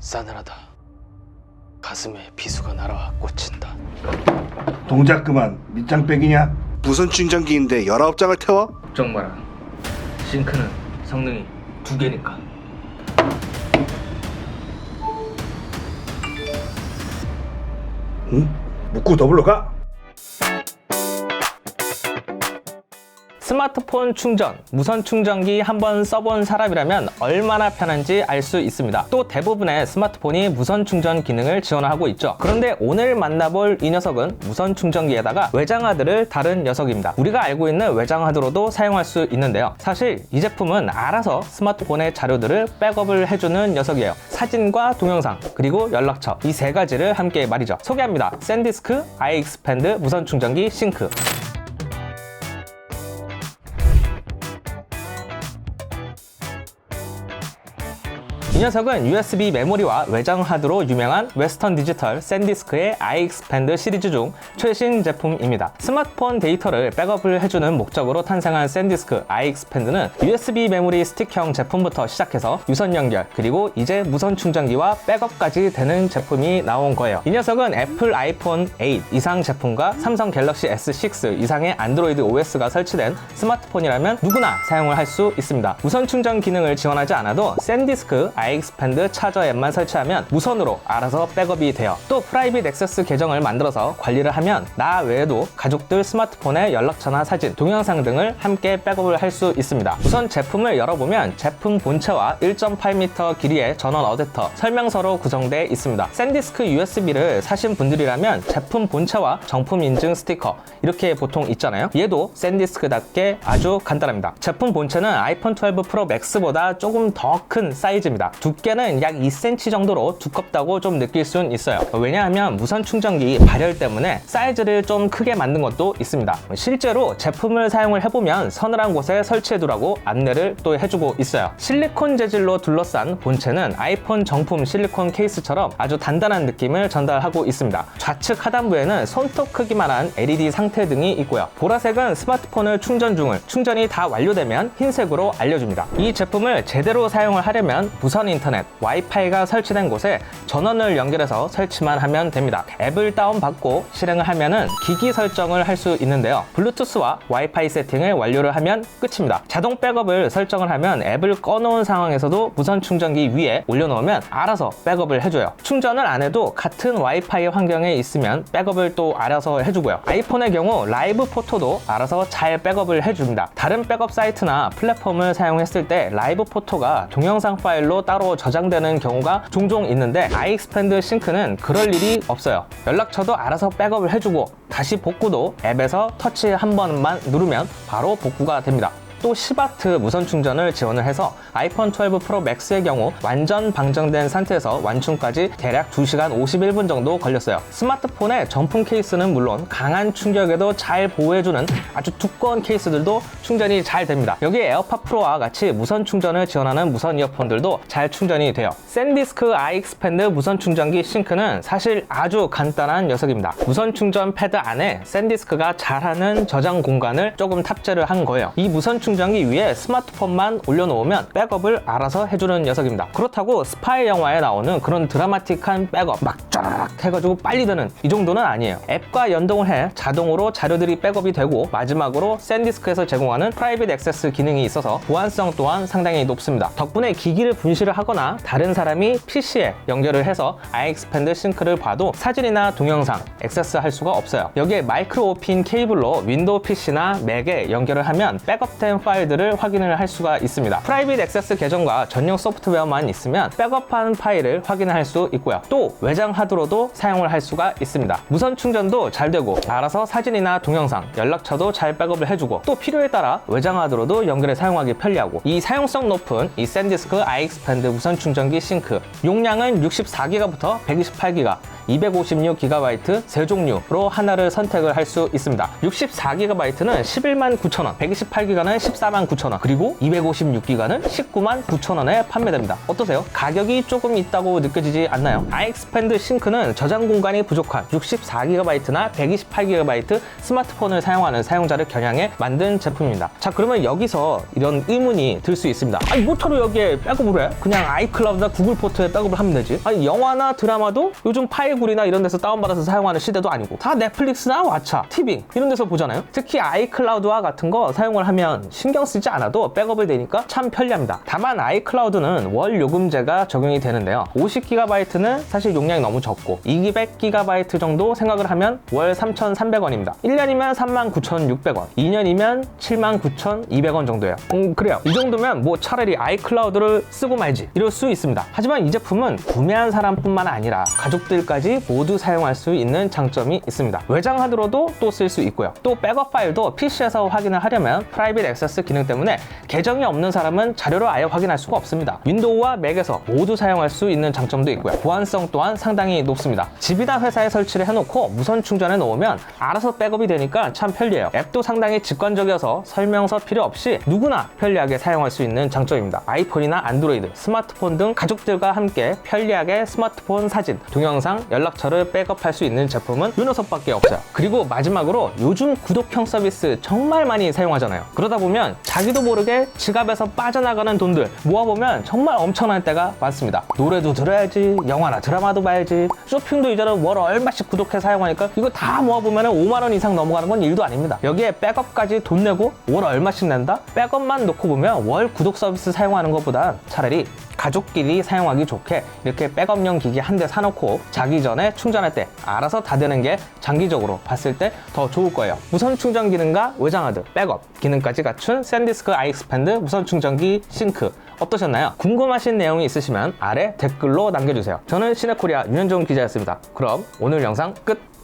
싸늘하다. 가슴에 비수가 날아와 꽂힌다. 동작 그만. 밑장 빼기냐? 무선 충전기인데 19장을 태워? 걱정 마라. 싱크는 성능이 2개니까. 응? 묻고 더블로 가? 스마트폰 충전, 무선 충전기 한번 써본 사람이라면 얼마나 편한지 알 수 있습니다. 또 대부분의 스마트폰이 무선 충전 기능을 지원하고 있죠. 그런데 오늘 만나볼 이 녀석은 무선 충전기에다가 외장하드를 다룬 녀석입니다. 우리가 알고 있는 외장하드로도 사용할 수 있는데요. 사실 이 제품은 알아서 스마트폰의 자료들을 백업을 해주는 녀석이에요. 사진과 동영상, 그리고 연락처, 이 세 가지를 함께 말이죠. 소개합니다. 샌디스크 iXpand 무선 충전기 싱크. 이 녀석은 USB 메모리와 외장 하드로 유명한 웨스턴 디지털 샌디스크의 iXpand 시리즈 중 최신 제품입니다. 스마트폰 데이터를 백업을 해주는 목적으로 탄생한 샌디스크 iXpand는 USB 메모리 스틱형 제품부터 시작해서 유선 연결, 그리고 이제 무선 충전기와 백업까지 되는 제품이 나온 거예요. 이 녀석은 애플 아이폰 8 이상 제품과 삼성 갤럭시 S6 이상의 안드로이드 OS가 설치된 스마트폰이라면 누구나 사용을 할 수 있습니다. 무선 충전 기능을 지원하지 않아도 샌디스크 iXpand 차저 앱만 설치하면 무선으로 알아서 백업이 돼요. 또 프라이빗 액세스 계정을 만들어서 관리를 하면 나 외에도 가족들 스마트폰에 연락처나 사진, 동영상 등을 함께 백업을 할 수 있습니다. 우선 제품을 열어보면 제품 본체와 1.8m 길이의 전원 어댑터, 설명서로 구성되어 있습니다. 샌디스크 USB를 사신 분들이라면 제품 본체와 정품 인증 스티커 이렇게 보통 있잖아요. 얘도 샌디스크답게 아주 간단합니다. 제품 본체는 아이폰 12 프로 맥스보다 조금 더 큰 사이즈입니다. 두께는 약 2cm 정도로 두껍다고 좀 느낄 수는 있어요. 왜냐하면 무선 충전기 발열 때문에 사이즈를 좀 크게 만든 것도 있습니다. 실제로 제품을 사용을 해보면 서늘한 곳에 설치해두라고 안내를 또 해주고 있어요. 실리콘 재질로 둘러싼 본체는 아이폰 정품 실리콘 케이스처럼 아주 단단한 느낌을 전달하고 있습니다. 좌측 하단부에는 손톱 크기만한 LED 상태등이 있고요. 보라색은 스마트폰을 충전 중을, 충전이 다 완료되면 흰색으로 알려줍니다. 이 제품을 제대로 사용을 하려면 무선 인터넷, 와이파이가 설치된 곳에 전원을 연결해서 설치만 하면 됩니다. 앱을 다운받고 실행을 하면은 기기 설정을 할 수 있는데요. 블루투스와 와이파이 세팅을 완료를 하면 끝입니다. 자동 백업을 설정을 하면 앱을 꺼놓은 상황에서도 무선 충전기 위에 올려놓으면 알아서 백업을 해줘요. 충전을 안 해도 같은 와이파이 환경에 있으면 백업을 또 알아서 해주고요. 아이폰의 경우 라이브 포토도 알아서 잘 백업을 해줍니다. 다른 백업 사이트나 플랫폼을 사용했을 때 라이브 포토가 동영상 파일로 따로 저장되는 경우가 종종 있는데 iXpand 싱크는 그럴 일이 없어요. 연락처도 알아서 백업을 해주고 다시 복구도 앱에서 터치 한 번만 누르면 바로 복구가 됩니다. 또 10W 무선 충전을 지원을 해서 아이폰 12 프로 맥스의 경우 완전 방전된 상태에서 완충까지 대략 2시간 51분 정도 걸렸어요. 스마트폰의 정품 케이스는 물론 강한 충격에도 잘 보호해주는 아주 두꺼운 케이스들도 충전이 잘 됩니다. 여기에 에어팟 프로와 같이 무선 충전을 지원하는 무선 이어폰들도 잘 충전이 돼요. 샌디스크 iXpand 무선 충전기 싱크는 사실 아주 간단한 녀석입니다. 무선 충전 패드 안에 샌디스크가 잘하는 저장 공간을 조금 탑재를 한 거예요. 이 무선 충전기 위에 스마트폰만 올려놓으면 백업을 알아서 해주는 녀석입니다. 그렇다고 스파이 영화에 나오는 그런 드라마틱한 백업 막 쫙 해가지고 빨리 되는 이 정도는 아니에요. 앱과 연동을 해 자동으로 자료들이 백업이 되고 마지막으로 샌디스크에서 제공하는 프라이빗 액세스 기능이 있어서 보안성 또한 상당히 높습니다. 덕분에 기기를 분실을 하거나 다른 사람이 PC에 연결을 해서 iXpand 싱크를 봐도 사진이나 동영상 액세스할 수가 없어요. 여기에 마이크로 오핀 케이블로 윈도우 PC나 맥에 연결을 하면 백업된 파일들을 확인을 할 수가 있습니다. 프라이빗 액세스 계정과 전용 소프트웨어만 있으면 백업한 파일을 확인할 수 있고요. 또 외장 하드로도 사용을 할 수가 있습니다. 무선 충전도 잘 되고 알아서 사진이나 동영상, 연락처도 잘 백업을 해주고 또 필요에 따라 외장 하드로도 연결해 사용하기 편리하고 이 사용성 높은 이 샌디스크 iXpand 무선 충전기 싱크 용량은 64기가부터 128기가 256GB 세 종류로 하나를 선택을 할 수 있습니다. 64GB는 119,000원, 128GB는 149,000원, 그리고 256GB는 199,900원에 판매됩니다. 어떠세요? 가격이 조금 있다고 느껴지지 않나요? iXpand 싱크는 저장 공간이 부족한 64GB나 128GB 스마트폰을 사용하는 사용자를 겨냥해 만든 제품입니다. 자, 그러면 여기서 이런 의문이 들 수 있습니다. 아니, 뭐처럼 여기에 백업을 해? 그냥 아이클라우드나 구글 포트에 백업을 하면 되지. 아니, 영화나 드라마도 요즘 파일굴이나 이런 데서 다운받아서 사용하는 시대도 아니고 다 넷플릭스나 왓챠, 티빙 이런 데서 보잖아요. 특히 아이클라우드와 같은 거 사용을 하면 신경 쓰지 않아도 백업이 되니까 참 편리합니다. 다만 아이클라우드는 월 요금제가 적용이 되는데요. 50GB는 사실 용량이 너무 적고 200GB 정도 생각을 하면 월 3,300원입니다. 1년이면 39,600원, 2년이면 79,200원 정도예요. 그래요. 이 정도면 뭐 차라리 아이클라우드를 쓰고 말지 이럴 수 있습니다. 하지만 이 제품은 구매한 사람뿐만 아니라 가족들까지 모두 사용할 수 있는 장점이 있습니다. 외장 하드로도 또 쓸 수 있고요. 또 백업 파일도 PC에서 확인을 하려면 프라이빗 액세스 기능 때문에 계정이 없는 사람은 자료를 아예 확인할 수가 없습니다. 윈도우와 맥에서 모두 사용할 수 있는 장점도 있고요. 보안성 또한 상당히 높습니다. 집이나 회사에 설치를 해놓고 무선 충전해 놓으면 알아서 백업이 되니까 참 편리해요. 앱도 상당히 직관적이어서 설명서 필요 없이 누구나 편리하게 사용할 수 있는 장점입니다. 아이폰이나 안드로이드, 스마트폰 등 가족들과 함께 편리하게 스마트폰 사진, 동영상, 연락처를 백업할 수 있는 제품은 이 녀석밖에 없어요. 그리고 마지막으로 요즘 구독형 서비스 정말 많이 사용하잖아요. 그러다 보면 자기도 모르게 지갑에서 빠져나가는 돈들 모아보면 정말 엄청난 때가 많습니다. 노래도 들어야지, 영화나 드라마도 봐야지, 쇼핑도 이제는 월 얼마씩 구독해 사용하니까 이거 다 모아보면 5만 원 이상 넘어가는 건 일도 아닙니다. 여기에 백업까지 돈 내고 월 얼마씩 낸다? 백업만 놓고 보면 월 구독 서비스 사용하는 것보다 차라리 가족끼리 사용하기 좋게 이렇게 백업용 기기 한 대 사놓고 자기 전에 충전할 때 알아서 다 되는 게 장기적으로 봤을 때 더 좋을 거예요. 무선 충전 기능과 외장 하드, 백업 기능까지 갖춘 샌디스크 iXpand 무선 충전기 싱크 어떠셨나요? 궁금하신 내용이 있으시면 아래 댓글로 남겨주세요. 저는 시네코리아 윤현종 기자였습니다. 그럼 오늘 영상 끝!